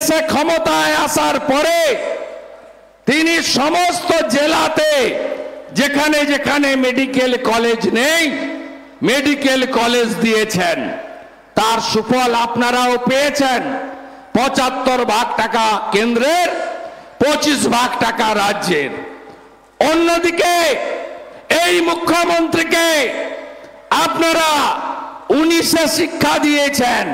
সে ক্ষমতায় আসার পরে তিনি সমস্ত জেলাতে যেখানে যেখানে মেডিকেল কলেজ নেই মেডিকেল কলেজ দিয়েছেন। তার সুফল আপনারাও পেয়েছেন। ৭৫ ভাগ টাকা কেন্দ্রের, ২৫ ভাগ টাকা রাজ্যের। অন্যদিকে এই মুখ্যমন্ত্রীকে আপনারা ১৯-এ শিক্ষা দিয়েছেন,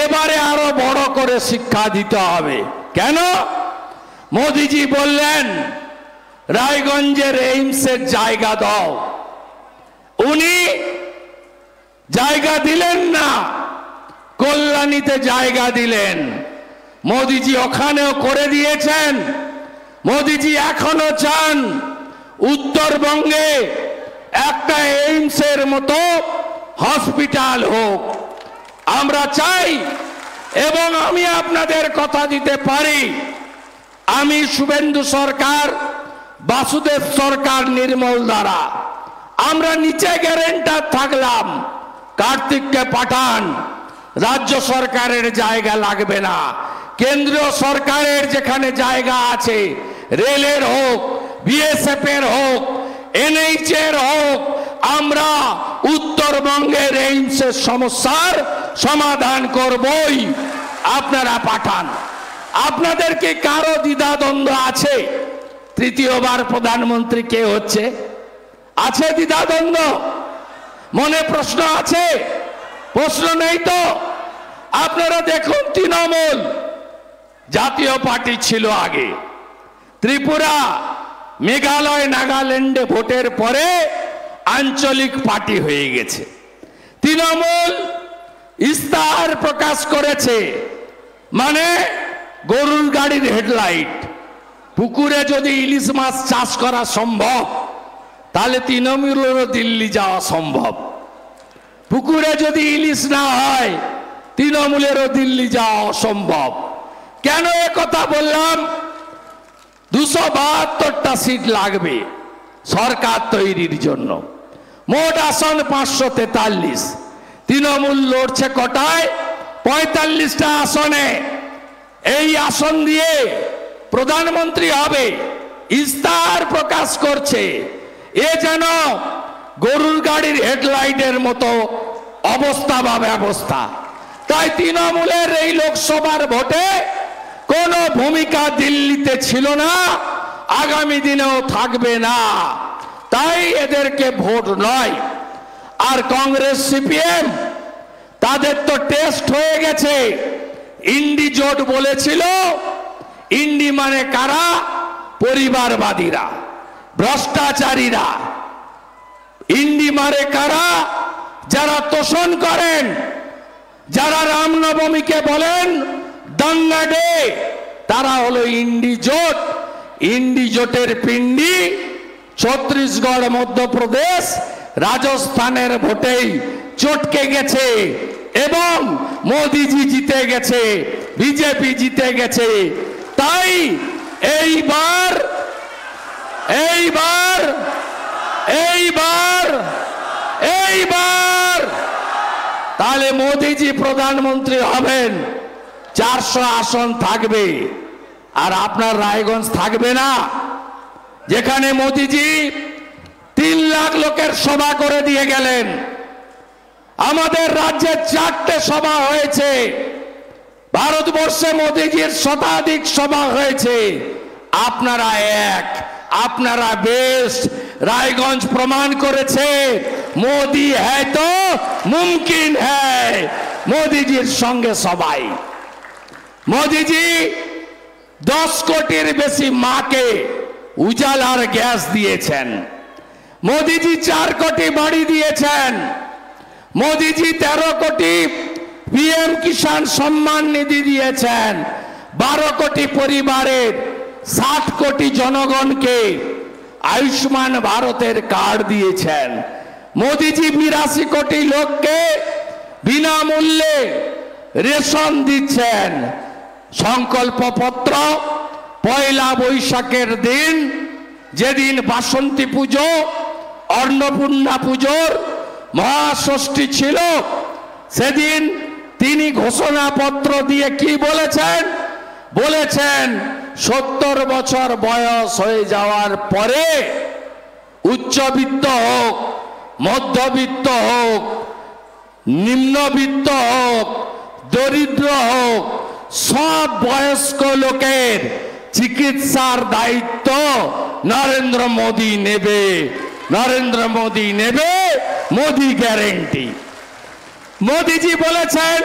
এবারে আরো বড় করে শিক্ষা দিতে হবে। কেন? মোদিজি বললেন রায়গঞ্জের এইমসের জায়গা দাও, উনি জায়গা দিলেন না, কল্যাণীতে জায়গা দিলেন। মোদিজি ওখানেও করে দিয়েছেন। মোদিজি এখনো চান উত্তরবঙ্গে একটা এইমসের মতো হসপিটাল হোক। আমরা চাই, এবং আমি আপনাদের কথা দিতে পারি, আমি শুভেন্দু সরকার, বাসুদেব সরকার, নির্মল দ্বারা আমরা নিচে গ্যারেন্টার থাকলাম, কার্তিককে পাঠান, রাজ্য সরকারের জায়গা লাগবে না। কেন্দ্রীয় সরকারের যেখানে জায়গা আছে, রেলের হোক, বিএসএফ এর হোক, এনএইচ এর হোক, আমরা উত্তরবঙ্গের এইমসের সমস্যার সমাধান করবই। আপনারা পাঠান। আপনাদের কি কারো দ্বিধাদ্বন্দ্ব আছে তৃতীয়বার প্রধানমন্ত্রী কে হচ্ছে? আছে দ্বিধাদ্বন্দ্ব? মনে প্রশ্ন আছে? প্রশ্ন নেই তো? আপনারা দেখুন, তৃণমূল জাতীয় পার্টি ছিল আগে, ত্রিপুরা, মেঘালয়, নাগাল্যান্ডে ভোটের পরে আঞ্চলিক পার্টি হয়ে গেছে। তৃণমূল ইস্তাহার প্রকাশ করেছে, মানে গরুর গাড়ির হেডলাইট। পুকুরে যদি ইলিশ মাছ চাষ করা সম্ভব, তাহলে তৃণমূলেরও দিল্লি যাওয়া সম্ভব। পুকুরে যদি ইলিশ না হয়, তৃণমূলেরও দিল্লি যাওয়া অসম্ভব। কেন এ কথা বললাম? ২৭২টা সিট লাগবে সরকার তৈরির জন্য। মোট আসন ৫৪৩। তৃণমূল লড়ছে কটায়? ৪৫টা আসনে। এই আসন দিয়ে প্রধানমন্ত্রী হবে, ইস্তাহার প্রকাশ করছে। এ যেন গরুর গাড়ির হেডলাইটের মতো অবস্থা বা ব্যবস্থা। তাই তৃণমূলের এই লোকসভার ভোটে কোনো ভূমিকা দিল্লিতে ছিল না, আগামী দিনেও থাকবে না। তাই এদেরকে ভোট নয়। আর কংগ্রেস, সিপিএম, তাদের তো টেস্ট হয়ে গেছে। ইন্ডি জোট বলেছিল। ইন্ডি মানে কারা? পরিবারবাদীরা, ভ্রষ্টাচারীরা। ইন্ডি মানে কারা? যারা তোষণ করেন, যারা রামনবমীকে বলেন দাঙ্গা ডে, তারা হলো ইন্ডি জোট। ইন্ডি জোটের পিণ্ডি ছত্তিশগড়, মধ্যপ্রদেশ, রাজস্থানের ভোটেই চটকে গেছে এবং মোদিজি জিতে গেছে, বিজেপি জিতে গেছে। তাই এইবার এইবার এইবার এইবার তাহলে মোদিজি প্রধানমন্ত্রী হবেন। ৪০০ আসন থাকবে। আর আপনার রায়গঞ্জ থাকবে না, যেখানে মোদিজি ৩ লাখ লোকের সভা করে দিয়ে গেলেন। আমাদের রাজ্যে ৪টে সভা হয়েছে। ভারতবর্ষে মোদিজির শতাধিক সভা হয়েছে। আপনারা এক, আপনারা বেস্ট। রায়গঞ্জ প্রমাণ করেছে মোদি হ্যায় তো মুমকিন হ্যায়। মোদিজির সঙ্গে সবাই। মোদিজি ১০ কোটির বেশি মাকে উজালার গ্যাস দিয়েছেন। মোদিজি ৪ কোটি বাড়ি দিয়েছেন। মোদিজি ১৩ কোটি পিএম কিষাণ সম্মান নিধি দিয়েছেন। ১২ কোটি পরিবারের, ৬০ কোটি জনগণকে আয়ুষ্মান ভারতের কার্ড দিয়েছেন। মোদিজি ৮২ কোটি লোককে বিনামূল্যে রেশন দিচ্ছেন। সংকল্পপত্র পয়লা বৈশাখের দিন, যেদিন বাসন্তী পুজো, অন্নপূর্ণা পুজোর মহাষষ্ঠী ছিল, সেদিন তিনি ঘোষণাপত্র দিয়ে কি বলেছেন? বলেছেন 70 বছর বয়স হয়ে যাওয়ার পরে উচ্চবিত্ত হোক, মধ্যবিত্ত হোক, নিম্নবিত্ত হোক, দরিদ্র হোক, সব বয়স্ক লোকের চিকিৎসার দায়িত্ব নরেন্দ্র মোদী নেবে। নরেন্দ্র মোদী নেবে, মোদী গ্যারেন্টি। মোদীজি বলেছেন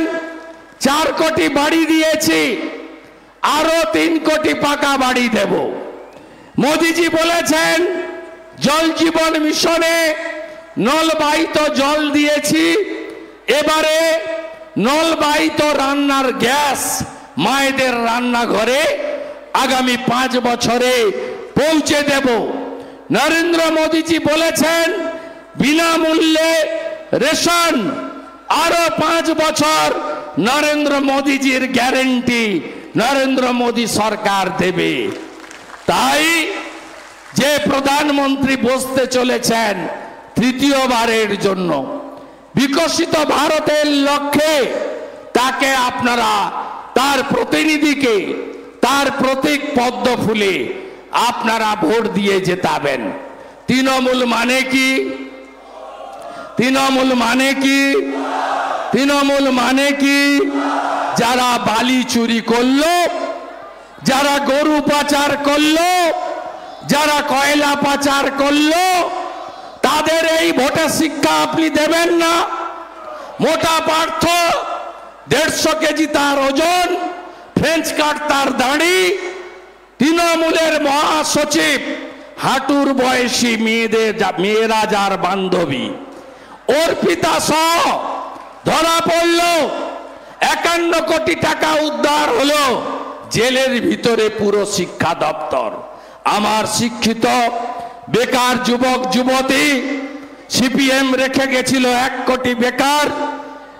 4 কোটি বাড়ি দিয়েছি, আরো 3 কোটি পাকা বাড়ি দেব। মোদীজি বলেছেন জল জীবন মিশনে নলবাহিত জল দিয়েছি, এবারে নলবাহিত রান্নার গ্যাস মায়েদের রান্নাঘরে আগামী 5 বছরে পৌঁছে দেব। নরেন্দ্র মোদীজি বলেছেন বিনামূল্যে রেশন, আরো 5 বছর নরেন্দ্র মোদীজির গ্যারেন্টি নরেন্দ্র মোদী সরকার দেবে। তাই যে প্রধানমন্ত্রী বসতে চলেছেন তৃতীয়বারের জন্য বিকশিত ভারতের লক্ষ্যে, তাকে আপনারা তার প্রতিনিধিকে তার প্রতীক পদ্ম ফুলে আপনারা ভোট দিয়ে জেতাবেন। তৃণমূল মানে কি? তৃণমূল মানে কি? তৃণমূল মানে কি? যারা বালি চুরি করলো, যারা গরু পাচার করলো, যারা কয়লা পাচার করলো, তাদের এই ভোটে শিক্ষা আপনি দেবেন না। মোটা পার্থ 150 কেজি তার ওজন, ফ্রেঞ্চ কাট তার দাড়ি, তৃণমূলের মহাসচিব হাঁটুর বয়সী মেয়েরা যার বান্ধবী, অর্পিতা সহ ধরা পড়ল। 51 কোটি টাকা উদ্ধার হলো, জেলের ভিতরে পুরো শিক্ষা দপ্তর। আমার শিক্ষিত বেকার যুবক যুবতী, সিপিএম রেখে গেছিল 1 কোটি বেকার,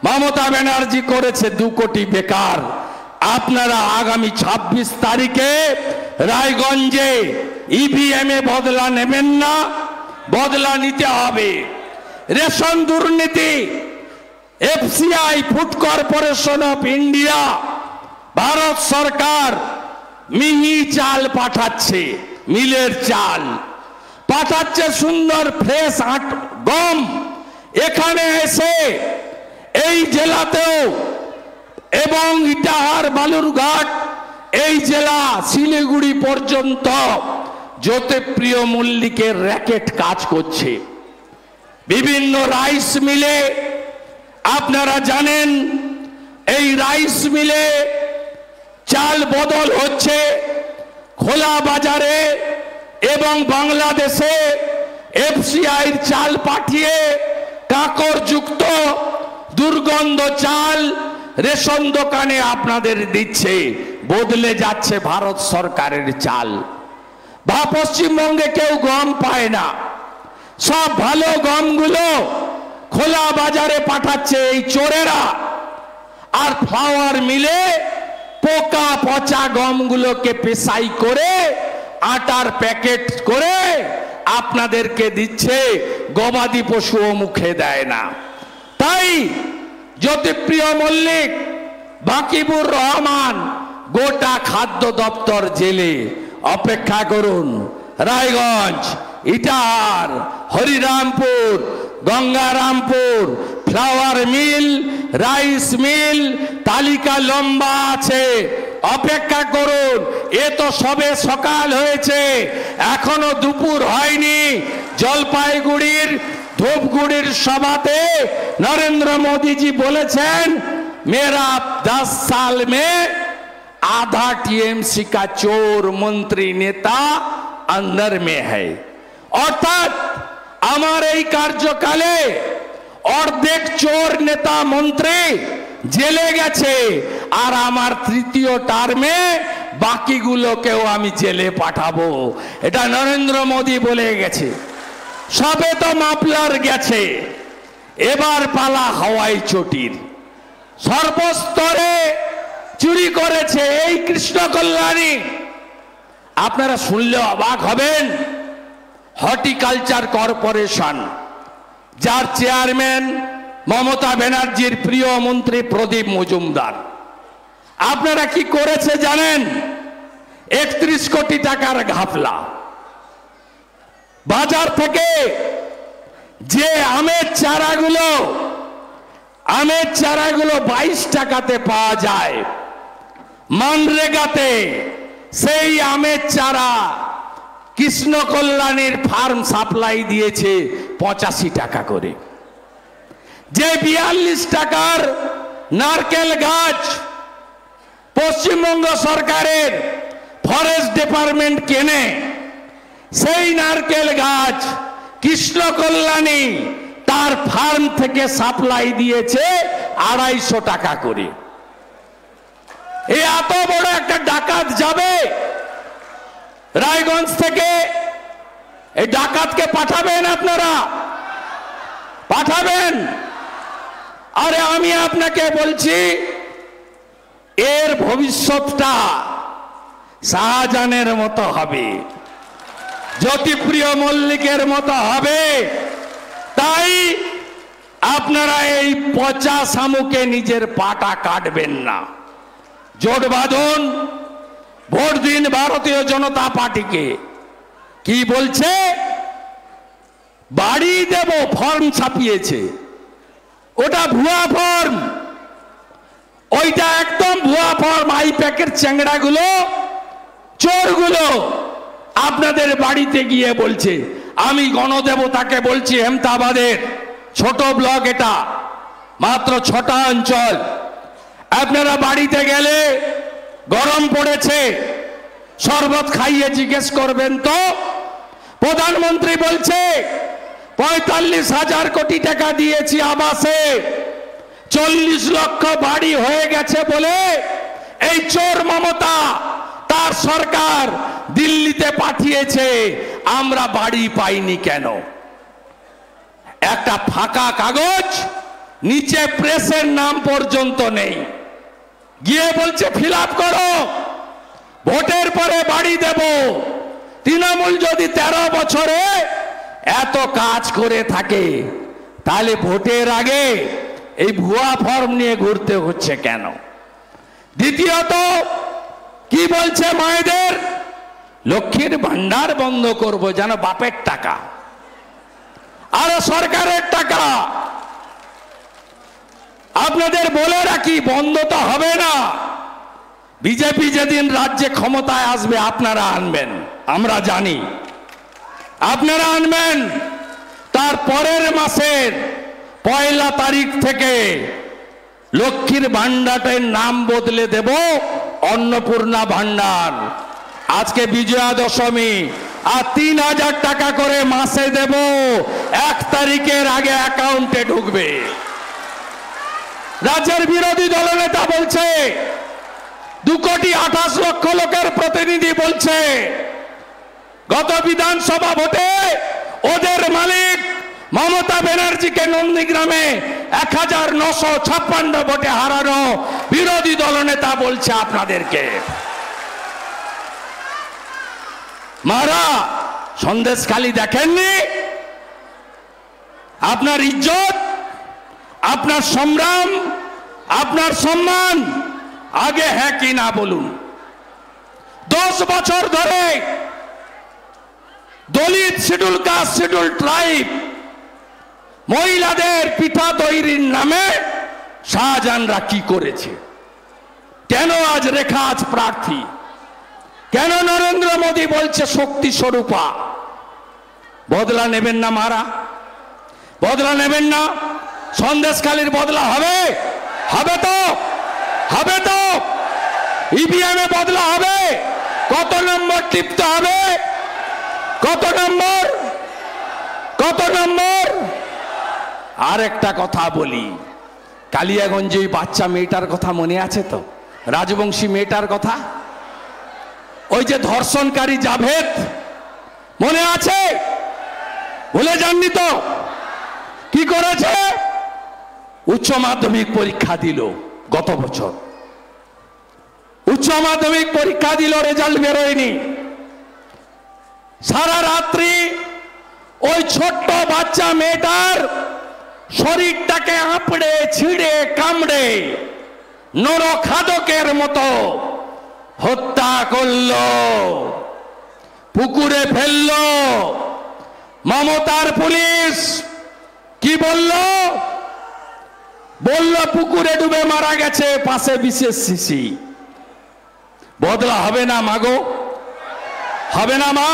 মমতা ব্যানার্জি করেছে 2 কোটি বেকার। আপনারা আগামী 26 তারিখে রায়গঞ্জে ইভিএম এ বদলা নেবেন না, বদলা নিতে হবে। রেশন দুর্নীতি, FCI Food Corporation of India, Bharat সরকার মিহি চাল পাঠাচ্ছে, মিলের চাল পাঠাচ্ছে, সুন্দর ফ্রেশ গম। এখানে এসে এই জেলাতেও এবং ইটাহার, বালুরঘাট, এই জেলা শিলিগুড়ি পর্যন্ত জ্যোতিপ্রিয় মল্লিকের র্যাকেট কাজ করছে। বিভিন্ন রাইস মিলে আপনারা জানেন, এই রাইস মিলে চাল বদল হচ্ছে খোলা বাজারে এবং বাংলাদেশে এফসিআইর চাল পাঠিয়ে কাঁকড়যুক্ত দুর্গন্ধ চাল রেশন দোকানে আপনাদের দিচ্ছে। বদলে যাচ্ছে ভারত সরকারের চাল। বা পশ্চিমবঙ্গে কেউ গম পায় না, সব ভালো গমগুলো খোলা বাজারে পাঠাচ্ছে এই চোরেরা। আর ফ্লাওয়ার মিলে পোকা পচা গমগুলোকে পেশাই করে আটার প্যাকেট করে আপনাদেরকে দিচ্ছে, গবাদি পশুও মুখে দেয় না। তাই জ্যোতিপ্রিয় মল্লিক, বাকিবুর রহমান গোটা খাদ্য দপ্তর জেলে। অপেক্ষা করুন, Raiganj, Itahar, Harirampur, Gangarampur, flour mill, rice mill, তালিকা লম্বা আছে। অপেক্ষা করুন, এ তো সবে সকাল হয়েছে, এখনো দুপুর হয়নি। জলপাইগুড়ির ধূপগুড়ির সভাতে নরেন্দ্র মোদীজি বলেছেন, मेरा 10 साल में आधा टीएमसी का चोर मंत्री नेता अंदर में है। অর্থাৎ আমার এই কার্যকালে অর্ধেক চোর নেতা মন্ত্রী জেলে গেছে, আর আমার তৃতীয় টার্মে বাকিগুলোকেও আমি জেলে পাঠাবো। এটা নরেন্দ্র মোদী বলে গেছে। সবে তো মাফলার গেছে, এবার পালা হাওয়াই চটির। সর্বস্তরে চুরি করেছে এই কৃষ্ণ কল্যাণী। আপনারা শুনলে অবাক হবেন, হর্টিকালচার কর্পোরেশন, যার চেয়ারম্যান মমতা ব্যানার্জির প্রিয় মন্ত্রী প্রদীপ মজুমদার, আপনারা কি করেছে জানেন? 31 কোটি টাকার ঘাপলা। বাজার থেকে যে আমের চারাগুলো 22 টাকাতে পাওয়া যায়, মানরেগাতে সেই আমের চারা কৃষ্ণ কল্যাণীর ফার্ম সাপ্লাই দিয়েছে 85 টাকা করে। যে 42 টাকার নারকেল গাছ পশ্চিমবঙ্গ সরকারের ফরেস্ট ডিপার্টমেন্ট কেনে, সেই নারকেল গাছ কৃষ্ণ কল্যাণী তার ফার্ম থেকে সাপ্লাই দিয়েছে 250 টাকা করে। এই এত বড় একটা ডাকাত যাবে রায়গঞ্জ থেকে, এই ডাকাতকে পাঠাবেন আপনারা? পাঠাবেন? আরে আমি আপনাকে বলছি, এর ভবিষ্যৎটা শাহজাহানের মতো হবে, জ্যোতিপ্রিয় মল্লিকের মতো হবে। তাই আপনারা এই পচা শামুকে নিজের পাটা কাটবেন না। জোট বাঁধুন, ভোট দিন ভারতীয় জনতা পার্টিকে। কি বলছে? বাড়ি দেব ফর্ম ছাপিয়েছে, ওটা ভুয়া ফর্ম, ওইটা একদম ভুয়া ফর্ম। আইপ্যাকের চ্যাংড়াগুলো, চোরগুলো আপনাদের বাড়িতে গিয়ে বলছে। আমি গণদেবতাকে বলছি, হেমতাবাদের ছোট ব্লক, এটা মাত্র 6টা অঞ্চল। আপনারা বাড়িতে গেলে গরম পড়েছে, শরবত খাইয়ে জিজ্ঞেস করবেন তো প্রধানমন্ত্রী বলছে 45,000 কোটি টাকা দিয়েছি আবাসে, 40 লক্ষ বাড়ি হয়ে গেছে বলে এই চোর মমতা তার সরকার দিল্লিতে পাঠিয়েছে। আমরা বাড়ি পাইনি কেন? একটা ফাঁকা কাগজ, নিচে প্রেসের নাম পর্যন্ত নেই। গিয়ে বলছে ফিল আপ করো, ভোটের পরে বাড়ি দেব। তৃণমূল যদি 13 বছরে এত কাজ করে থাকে, তাহলে ভোটের আগে এই ভুয়া ফর্ম নিয়ে ঘুরতে হচ্ছে কেন? দ্বিতীয়ত কি বলছে মায়েদের? লক্ষ্মীর ভান্ডার বন্ধ করব, যেন বাপের টাকা আর সরকারের টাকা। আপনাদের বলে রাখি, বন্ধ তো হবে না। বিজেপি যেদিন রাজ্যে ক্ষমতায় আসবে আপনারা আনবেন, আমরা জানি আপনারা আনবেন। তার পরের মাসের 1 তারিখ থেকে লক্ষ্মীর ভান্ডারের নাম বদলে দেব অন্নপূর্ণা ভান্ডার। আজকে বিজয়া দশমী, আর 3000 টাকা করে মাসে দেব, 1 তারিখের আগে অ্যাকাউন্টে ঢুকবে। রাজ্যের বিরোধী দলনেতা বলছে 2,28,00,000 লোকের প্রতিনিধি বলছে গত বিধানসভা ভোটে ওদের মালিক মমতা ব্যানার্জিকে নন্দীগ্রামে 1956 ভোটে হারানো বিরোধী দলনেতা বলছে আপনাদেরকে। মারা সন্দেশখালী দেখেননি? আপনার ইজ্জত, আপনার সংগ্রাম, আপনার সম্মান আগে হ্যাঁ কি না বলুন। 10 বছর ধরে দলিত, শিডিউল কাস্ট, শিডিউল ট্রাইব মহিলাদের পিঠা তৈরির নামে শাহজাহানরা কি করেছে? কেন আজ রেখা আজ প্রার্থী? কেন নরেন্দ্র মোদী বলছে শক্তি স্বরূপা? বদলা নেবেন না মারা? বদলা নেবেন না? সন্দেশখালীর বদলা হবে? হবে তো? হবে তো? ইভিএম এ বদলা হবে? কত নম্বর টিপতে হবে? কত নম্বর? কত নম্বর? আর একটা কথা বলি, কালিয়াগঞ্জে ওই বাচ্চা মেয়েটার কথা মনে আছে তো? রাজবংশী মেয়েটার কথা, ওই যে ধর্ষণকারী জাভেদ, মনে আছে? ভুলে যাননি তো? কি করেছে? উচ্চ মাধ্যমিক পরীক্ষা দিল গত বছর, উচ্চ মাধ্যমিক পরীক্ষা দিল, রেজাল্ট বেরোয়নি। সারা রাত্রি ওই ছোট্ট বাচ্চা মেয়েটার শরীরটাকে আঁপড়ে ছিঁড়ে কামড়ে নরখাদকের মতো হত্যা করলো, পুকুরে ফেললো। মমতার পুলিশ কি বলল? বলল পুকুরে ডুবে মারা গেছে, পাশে বিশেষ শিশি। বদলা হবে না মাগো? হবে না মা?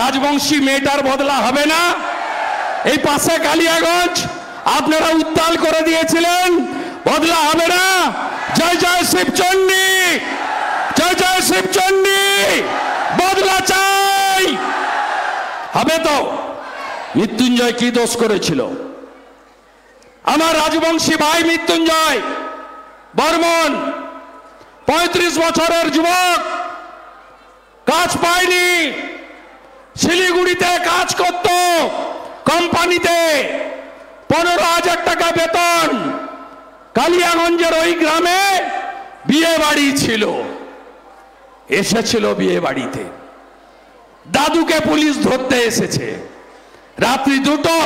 রাজবংশী মেয়েটার বদলা হবে না? এই পাশে কালিয়াগঞ্জ আপনারা উত্তাল করে দিয়েছিলেন, বদলা হবে না? জয় জয় শিবচণ্ডী, জয় জয় শিবচণ্ডী, বদলা চাই। হবে তো? মৃত্যুঞ্জয় কি দোষ করেছিল? আমার রাজবংশী ভাই মৃত্যুঞ্জয় বর্মন 35 বছরের যুবক, কাজ পায়নি, শিলিগুড়িতে কাজ করত কোম্পানিতে, 15,000 টাকা বেতন। কালিয়াগঞ্জের ওই গ্রামে বিয়ে বাড়ি ছিল, এসেছিল বিয়ে বাড়িতে, দাদুকে পুলিশ ধরতে এসেছে রাত্রি 2টো।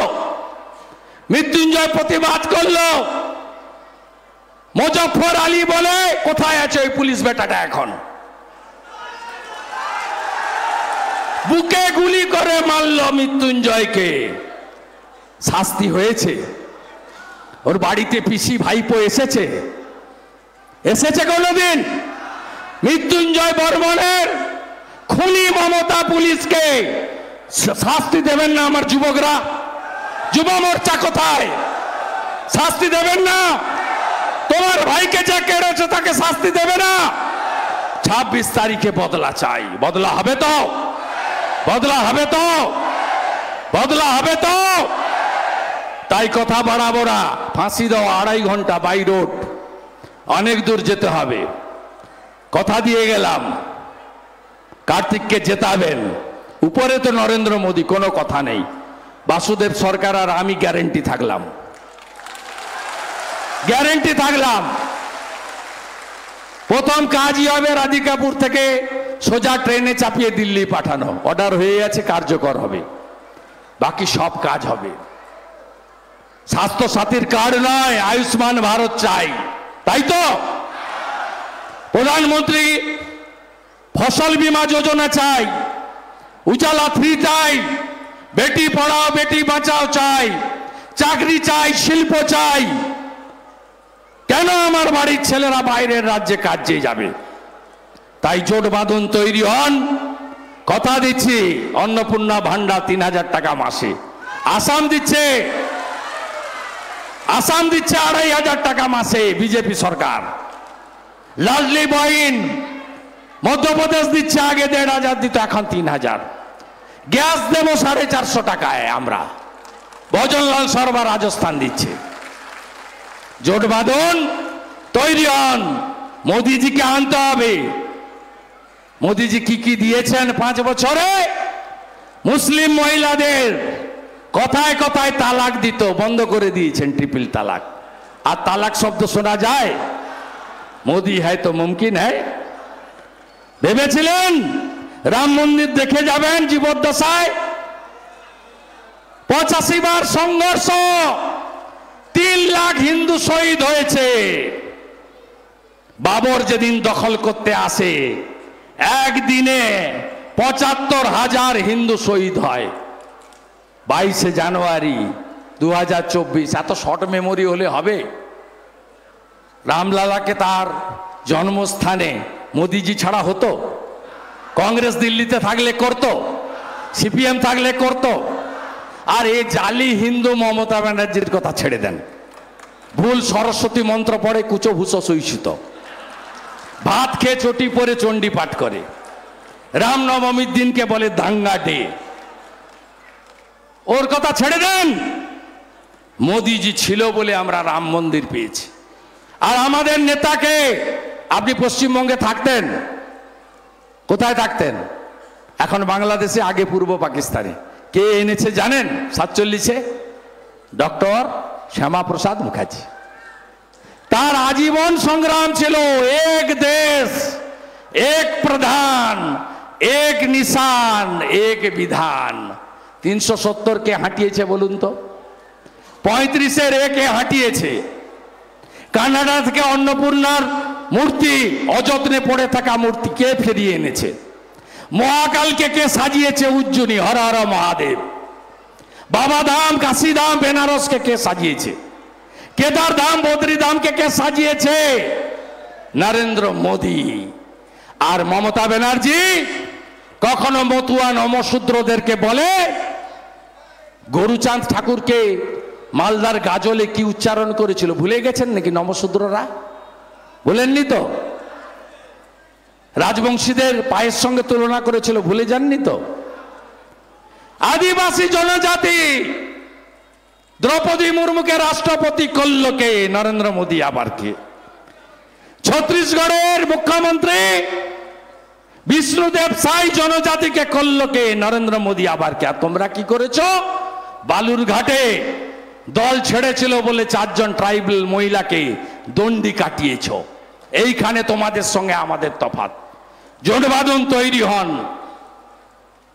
মৃত্যুঞ্জয় প্রতিবাদ করলো। মুজফ্ফর আলী বলে, কোথায় আছে ওই পুলিশ বেটাটা? এখন বুকে গুলি করে মারল মৃত্যুঞ্জয়কে। শাস্তি হয়েছে? ওর বাড়িতে পিসি ভাইপো এসেছে? এসেছে কোনদিন? মৃত্যুঞ্জয় বর্মনের খুনি মমতা পুলিশকে শাস্তি দেবেন না আমার যুবকরা? যুব মোর্চা কোথায়? শাস্তি দেবেন না? তোমার ভাইকে যে কেড়েছে তাকে শাস্তি দেবে না? 26 তারিখে বদলা চাই। বদলা হবে তো? বদলা হবে তো? বদলা হবে তো? তাই কথা বাড়াবো না। ফাঁসি দাও 2.5 ঘন্টা বাই রোড, অনেক দূর যেতে হবে। কথা দিয়ে গেলাম কার্তিককে জেতাবেন। উপরে তো নরেন্দ্র মোদী, কোনো কথা নেই। বাসুদেব সরকার আর আমি গ্যারেন্টি থাকলাম, গ্যারেন্টি থাকলাম। প্রথম কাজই হবে রাধিকাপুর থেকে সোজা ট্রেনে চাপিয়ে দিল্লি পাঠানো। অর্ডার হয়ে আছে, কার্যকর হবে। বাকি সব কাজ হবে। স্বাস্থ্য সাথীর কার্ড নয়, আয়ুষ্মান ভারত চাই, তাই তো? প্রধানমন্ত্রী ফসল বীমা যোজনা চাই, উজালা 3 চাই, বেটি পড়াও বেটি বাঁচাও চাই, চাকরি চাই, শিল্প চাই। কেন আমার বাড়ির ছেলেরা বাইরের রাজ্যে কাজে যাবে? তাই জোট বাঁধন তৈরি হন। কথা দিচ্ছি, অন্নপূর্ণা ভান্ডার 3,000 টাকা মাসে। আসাম দিচ্ছে, আসাম দিচ্ছে 2,500 টাকা মাসে বিজেপি সরকার। লাডলি বহিন মধ্যপ্রদেশ দিচ্ছে, আগে 1,500 দিত, এখন 3,000। গ্যাস দেব 450 টাকায় আমরা। ভজনলাল শর্মা রাজস্থান দিচ্ছে। জোট বাঁধন তৈরি হন। মোদিজিকে আনতে হবে। মোদিজি কি কি দিয়েছেন 5 বছরে? মুসলিম মহিলাদের কথায় কথায় তালাক দিত, বন্ধ করে দিয়েছেন, ট্রিপল তালাক। আর তালাক শব্দ শোনা যায়? মোদি হ্যায় তো মুমকিন হ্যায়। ভেবেছিলেন রাম মন্দির দেখে যাবেন জীবদ্দশায়? 85 বার সংঘর্ষ, 3 লাখ হিন্দু শহীদ হয়েছে। বাবর যেদিন দখল করতে আসে, একদিনে 75,000 হিন্দু শহীদ হয়। 22শে জানুয়ারি 2024। এত শর্ট মেমোরি হলে হবে? রামলালাকে তার জন্মস্থানে মোদিজি ছাড়া হতো? কংগ্রেস দিল্লিতে থাকলে করত, সিপিএম থাকলে করত। আর এই জালি হিন্দু মমতা ব্যানার্জির কথা ছেড়ে দেন। ভুল সরস্বতী মন্ত্র পড়ে, কুচো ভূষো সহিষ্ণুত, ভাত খেয়ে চটি পরে চণ্ডী পাঠ করে, রামনবমীর দিনকে বলে দাঙ্গা ডে। ওর কথা ছেড়ে দেন। মোদিজি ছিল বলে আমরা রাম মন্দির পেয়েছি। আর আমাদের নেতাকে, আপনি পশ্চিমবঙ্গে থাকতেন, কোথায় থাকতেন? এখন বাংলাদেশে, আগে পূর্ব পাকিস্তানে। কে এনেছে জানেন? 47-এ ডক্টর শ্যামাপ্রসাদ মুখার্জি। তার আজীবন সংগ্রাম ছিল এক দেশ এক প্রধান এক নিশান এক বিধান। 370 কে হাঁটিয়েছে বলুন তো? 35-এর একে হাঁটিয়েছে। কানাডা থেকে অন্নপূর্ণার মূর্তি, অযত্নে পড়ে থাকা মূর্তি কে ফিরিয়ে এনেছে? মহাকালকে কে সাজিয়েছে? উজ্জয়িনী, হর হর মহাদেব। বাবা ধাম, কাশী ধাম, বেনারসকে কে সাজিয়েছে? কেদার ধাম, বদ্রী ধামকে কে সাজিয়েছে? নরেন্দ্র মোদী। আর মমতা ব্যানার্জি কখনো মতুয়া নমশূদ্রদেরকে বলে, গরুচাঁদ ঠাকুরকে মালদার গাজলে কি উচ্চারণ করেছিল ভুলে গেছেন নাকি নমশূদ্ররা? বলেননি তো? রাজবংশীদের পায়ের সঙ্গে তুলনা করেছিল, ভুলে যাননি তো? আদিবাসী জনজাতি দ্রৌপদী মুর্মুকে রাষ্ট্রপতি করল কে? নরেন্দ্র মোদী। আবার কে? ছত্তিশগড়ের মুখ্যমন্ত্রী বিষ্ণুদেব সাই জনজাতিকে করল কে? নরেন্দ্র মোদী। আবার কে? আর তোমরা কি করেছো? বালুরঘাটে দল ছেড়েছিল বলে 4 জন ট্রাইবাল মহিলাকে দণ্ডি কাটিয়েছ। এইখানে তোমাদের সঙ্গে আমাদের তফাৎ। জোটবাঁধন তৈরি হন।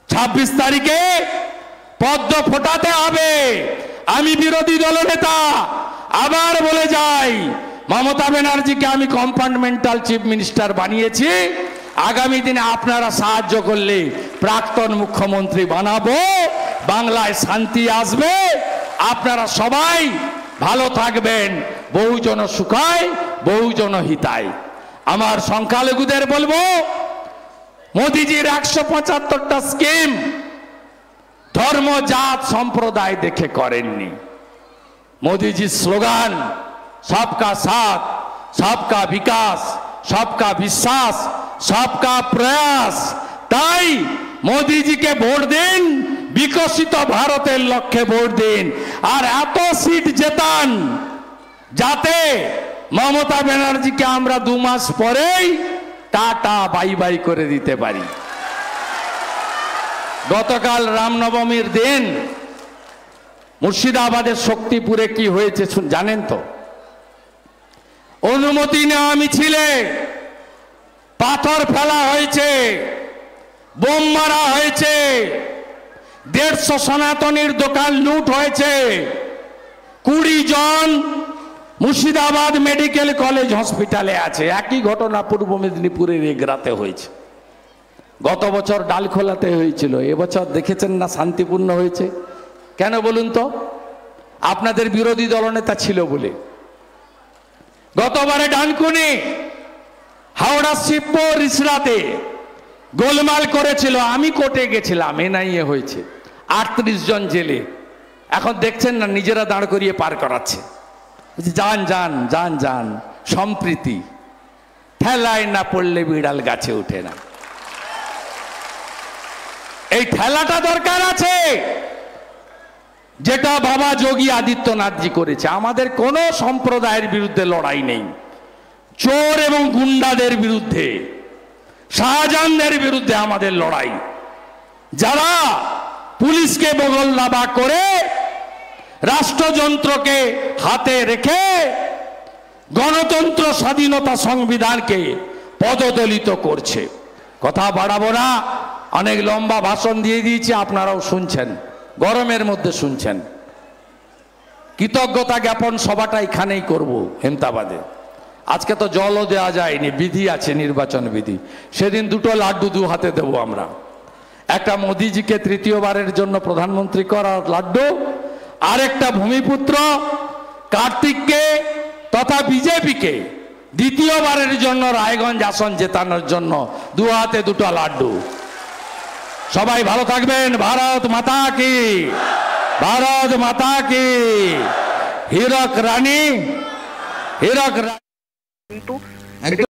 26 তারিখে পদ্ম ফোটাতে হবে। আমি বিরোধী দলনেতা, আবার বলে যাই, মমতা ব্যানার্জিকে আমি কম্পার্টমেন্টাল চিফ মিনিস্টার বানিয়েছি। আগামী দিনে আপনারা সাহায্য করলে প্রাক্তন মুখ্যমন্ত্রী বানাবো। বাংলায় শান্তি আসবে, আপনারা সবাই ভালো থাকবেন। বহুজন সুখায়, বহুজন হিতায়। আমার সংখ্যালঘুদের বলবো, মোদিজির 175টা স্কিম ধর্ম, জাত, সম্প্রদায় দেখে করেননি। মোদিজির স্লোগান সবকা সাথ, সবকা বিকাশ, সবকা বিশ্বাস, সবকা প্রয়াস। তাই মোদিজিকে ভোট দিন, বিকশিত ভারতের লক্ষ্যে ভোট দিন। আর এত সিট জেতান যাতে মমতা ব্যানার্জিকে আমরা 2 মাস পরেই টাটা বাই বাই করে দিতে পারি। গতকাল রামনবমীর দিন মুর্শিদাবাদের শক্তিপুরে কি হয়েছে জানেন তো? অনুমতি নেওয়া মিছিলে পাথর ফেলা হয়েছে, বোম মারা হয়েছে, 150 সনাতনীর দোকান লুট হয়েছে। 20 জন মুর্শিদাবাদ মেডিকেল কলেজ হসপিটালে আছে। একই ঘটনা পূর্ব মেদিনীপুরের এগরাতে হয়েছে। গত বছর ডালখোলাতে হয়েছিল, এবছর দেখেছেন না শান্তিপূর্ণ হয়েছে। কেন বলুন তো? আপনাদের বিরোধী দলনেতা ছিল বলে। গতবারে ডানকুনি, হাওড়া শিবপুর, রিসরাতে গোলমাল করেছিল। আমি কোর্টে গেছিলাম, এনআইএ হয়েছে, 38 জন জেলে। এখন দেখছেন না নিজেরা দাঁড় করিয়ে পার করাচ্ছে। যান যান যান যান, সম্প্রীতি। ঠেলায় না পড়লে বিড়াল গাছে উঠে না। এই ঠেলাটা দরকার আছে, যেটা বাবা যোগী আদিত্যনাথজি করেছে। আমাদের কোনো সম্প্রদায়ের বিরুদ্ধে লড়াই নেই। চোর এবং গুন্ডাদের বিরুদ্ধে, শাহজাহানদের বিরুদ্ধে আমাদের লড়াই। যারা পুলিশকে বগল দাবা করে, রাষ্ট্রযন্ত্রকে হাতে রেখে গণতন্ত্র, স্বাধীনতা, সংবিধানকে পদদলিত করছে। কথা বাড়াবো না, অনেক লম্বা ভাষণ দিয়ে দিয়েছি, আপনারাও শুনছেন, গরমের মধ্যে শুনছেন। কৃতজ্ঞতা জ্ঞাপন সভাটা এখানেই করব, হেমতাবাদে। আজকে তো জলও দেওয়া যায়নি, বিধি আছে, নির্বাচন বিধি। সেদিন 2টো লাড্ডু 2 হাতে দেবো আমরা। একটা মোদিজিকে 3য়বারের জন্য প্রধানমন্ত্রী করার লাড্ডু, আরেকটা ভূমিপুত্র কার্তিককে তথা বিজেপিকে 2য়বারের জন্য রায়গঞ্জ আসন জেতানোর জন্য 2 হাতে 2টো লাড্ডু। সবাই ভালো থাকবেন। ভারত মাতা কি, ভারত মাতা কি। হীরক রানী, হীরক রানী।